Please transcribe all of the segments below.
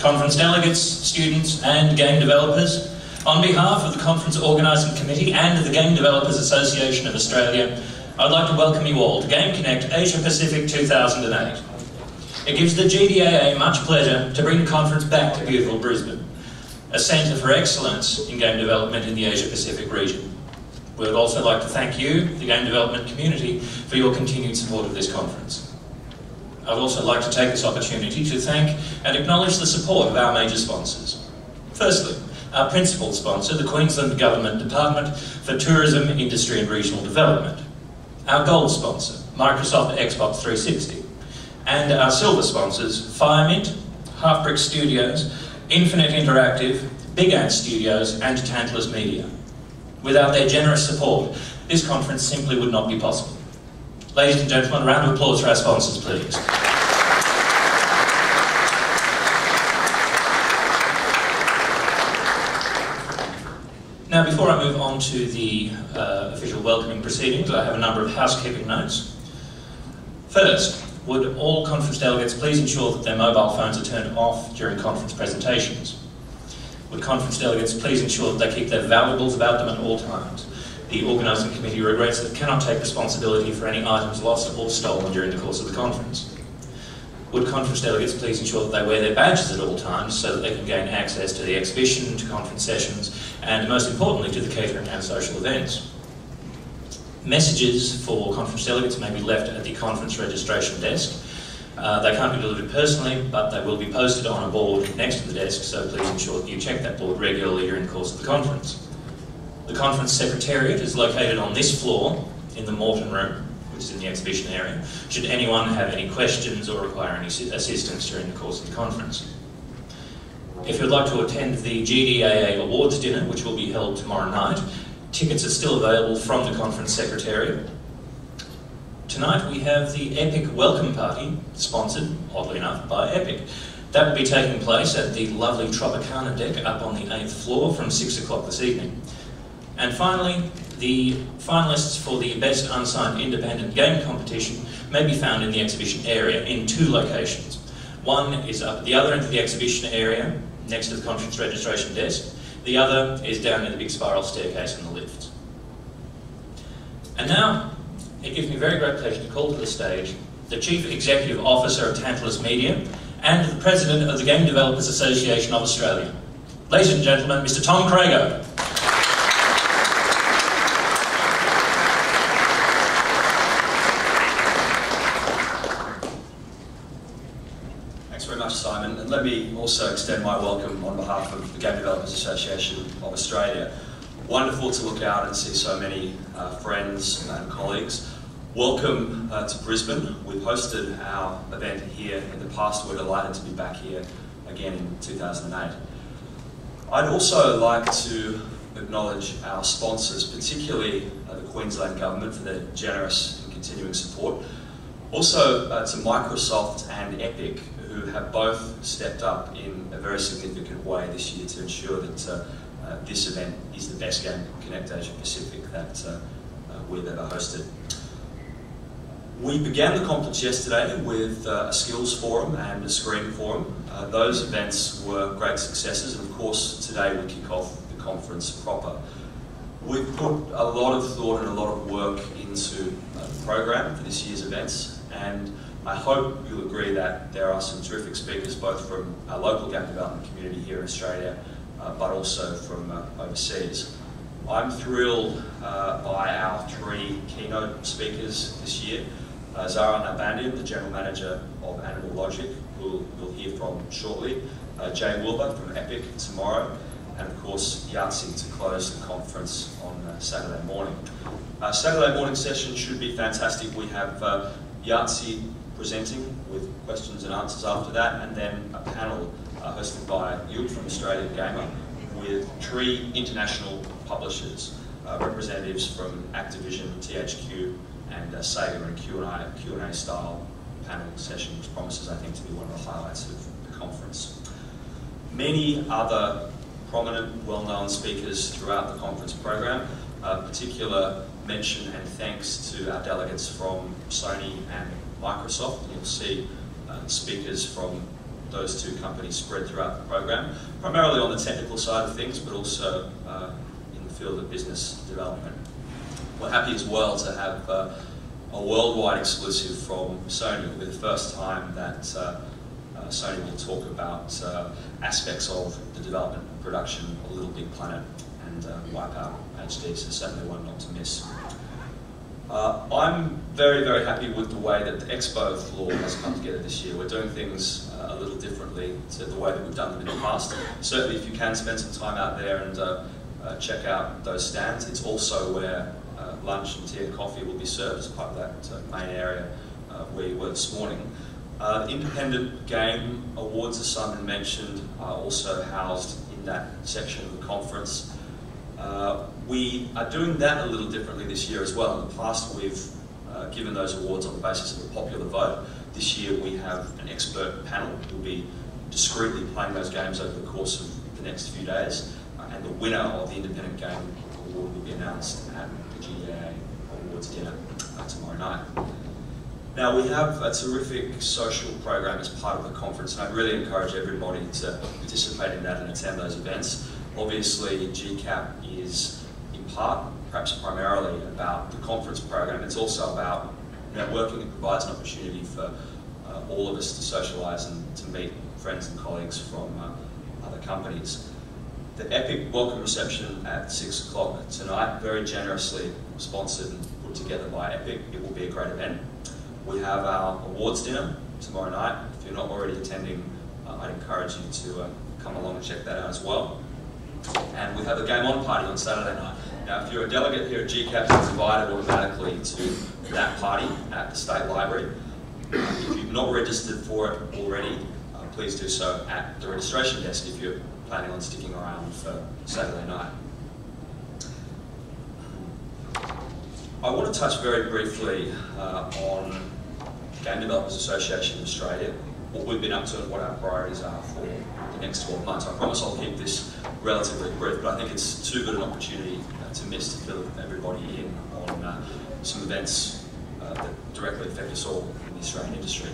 conference delegates, students and game developers, on behalf of the Conference Organising Committee and the Game Developers Association of Australia, I'd like to welcome you all to Game Connect Asia Pacific 2008. It gives the GDAA much pleasure to bring the conference back to beautiful Brisbane, a centre for excellence in game development in the Asia Pacific region. We would also like to thank you, the game development community, for your continued support of this conference. I'd also like to take this opportunity to thank and acknowledge the support of our major sponsors. Firstly, our principal sponsor, the Queensland Government Department for Tourism, Industry and Regional Development. Our gold sponsor, Microsoft Xbox 360. And our silver sponsors, Firemint, Half Brick Studios, Infinite Interactive, Big Ant Studios and Tantalus Media. Without their generous support, this conference simply would not be possible. Ladies and gentlemen, a round of applause for our sponsors, please. Now, before I move on to the official welcoming proceedings, I have a number of housekeeping notes. First, would all conference delegates please ensure that their mobile phones are turned off during conference presentations? Would conference delegates please ensure that they keep their valuables about them at all times? The Organising Committee regrets that it cannot take responsibility for any items lost or stolen during the course of the conference. Would conference delegates please ensure that they wear their badges at all times so that they can gain access to the exhibition, to conference sessions, and most importantly to the catering and social events. Messages for conference delegates may be left at the conference registration desk. They can't be delivered personally, but they will be posted on a board next to the desk, so please ensure that you check that board regularly during the course of the conference. The conference secretariat is located on this floor in the Morton room, which is in the exhibition area, should anyone have any questions or require any assistance during the course of the conference. If you'd like to attend the GDAA Awards Dinner, which will be held tomorrow night, tickets are still available from the conference secretariat. Tonight we have the Epic Welcome Party, sponsored, oddly enough, by Epic. That will be taking place at the lovely Tropicana deck up on the 8th floor from 6 o'clock this evening. And finally, the finalists for the Best Unsigned Independent Game competition may be found in the exhibition area in two locations. One is up at the other end of the exhibition area, next to the conference registration desk. The other is down in the big spiral staircase in the lift. And now, it gives me very great pleasure to call to the stage the Chief Executive Officer of Tantalus Media and the President of the Game Developers Association of Australia. Ladies and gentlemen, Mr. Tom Crago. Thanks very much, Simon. And let me also extend my welcome on behalf of the Game Developers Association of Australia. Wonderful to look out and see so many friends and colleagues. Welcome to Brisbane. We've hosted our event here in the past. We're delighted to be back here again in 2008. I'd also like to acknowledge our sponsors, particularly the Queensland Government, for their generous and continuing support. Also to Microsoft and Epic, who have both stepped up in a very significant way this year to ensure that this event is the best Game Connect Asia Pacific that we've ever hosted. We began the conference yesterday with a skills forum and a screen forum. Those events were great successes, and of course today we kick off the conference proper. We've put a lot of thought and a lot of work into the program for this year's events, and I hope you'll agree that there are some terrific speakers both from our local game development community here in Australia, but also from overseas. I'm thrilled by our three keynote speakers this year. Zara Narbandian, the General Manager of Animal Logic, who you'll hear from shortly. Jay Wilbur from Epic tomorrow. And of course, Yahtzee to close the conference on Saturday morning. Saturday morning session should be fantastic. We have Yahtzee presenting with questions and answers after that, and then a panel hosted by Yud from Australian Gamer with three international publishers, representatives from Activision, THQ, and Sega, and a Q&A style panel session, which promises, I think, to be one of the highlights of the conference. Many other prominent, well-known speakers throughout the conference program. Particular mention and thanks to our delegates from Sony and Microsoft. And you'll see speakers from those two companies spread throughout the program, primarily on the technical side of things, but also in the field of business development. We're happy as well to have a worldwide exclusive from Sony. It'll be the first time that Sony will talk about aspects of the development and production of Little Big Planet and Wipeout HD, so certainly one not to miss. I'm very, very happy with the way that the expo floor has come together this year. We're doing things a little differently to the way that we've done them in the past. Certainly if you can spend some time out there and check out those stands. It's also where lunch and tea and coffee will be served as part of that main area where you were this morning. The Independent Game Awards, as Simon mentioned, are also housed in that section of the conference. We are doing that a little differently this year as well. In the past, we've given those awards on the basis of a popular vote. This year, we have an expert panel who will be discreetly playing those games over the course of the next few days. And the winner of the Independent Game Award will be announced at the GDAA Awards dinner tomorrow night. Now, we have a terrific social program as part of the conference, and I really encourage everybody to participate in that and attend those events. Obviously, GCAP is in part, perhaps primarily, about the conference program. It's also about networking. It provides an opportunity for all of us to socialise and to meet friends and colleagues from other companies. The epic welcome reception at 6 o'clock tonight, very generously sponsored and put together by Epic. It will be a great event. We have our awards dinner tomorrow night. If you're not already attending, I'd encourage you to come along and check that out as well. And we have a Game On party on Saturday night. Now, if you're a delegate here at GCAP, you're invited automatically to that party at the State Library. If you've not registered for it already, please do so at the registration desk if you're planning on sticking around for Saturday night. I want to touch very briefly on Game Developers Association of Australia, what we've been up to and what our priorities are for the next 12 months. I promise I'll keep this relatively brief, but I think it's too good an opportunity to miss to fill everybody in on some events that directly affect us all in the Australian industry.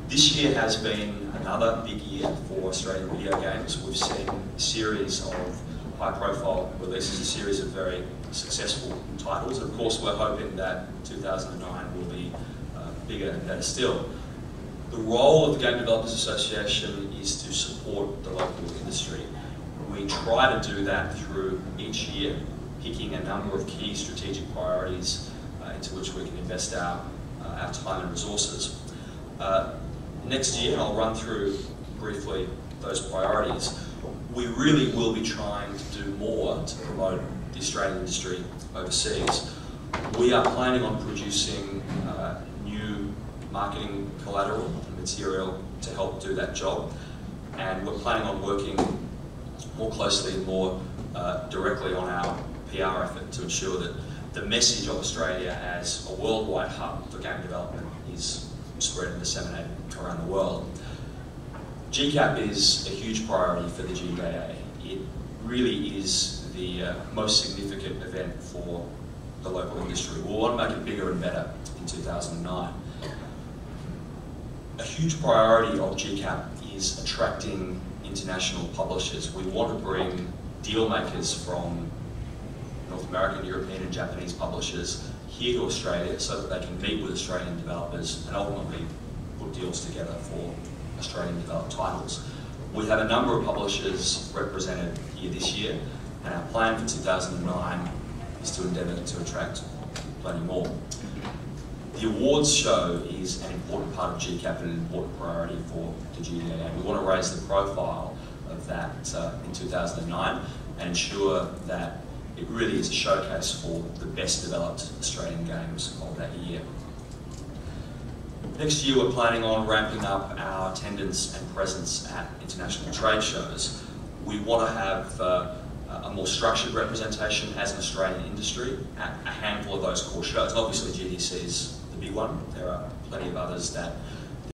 This year has been another big year for Australian video games. We've seen a series of high-profile releases, a series of very successful titles. And of course, we're hoping that 2009 will be bigger and better still. The role of the Game Developers Association is to support the local industry. We try to do that through each year, picking a number of key strategic priorities into which we can invest our time and resources. Next year, and I'll run through briefly those priorities, we really will be trying to do more to promote the Australian industry overseas. We are planning on producing new marketing collateral and material to help do that job, and we're planning on working more closely and more directly on our PR effort to ensure that the message of Australia as a worldwide hub for game development is spread and disseminated around the world. GCAP is a huge priority for the GDAA. It really is the most significant event for the local industry. We'll want to make it bigger and better in 2009. A huge priority of GCAP is attracting international publishers. We want to bring deal makers from North American, European and Japanese publishers here to Australia so that they can meet with Australian developers and ultimately put deals together for Australian developed titles. We have a number of publishers represented here this year, and our plan for 2009 is to endeavour to attract plenty more. The awards show is an important part of GCAP and an important priority for the GDAA. We want to raise the profile of that in 2009 and ensure that it really is a showcase for the best developed Australian games of that year. Next year we're planning on ramping up our attendance and presence at international trade shows. We want to have a more structured representation as an Australian industry at a handful of those core shows. Obviously GDC is the big one. There are plenty of others that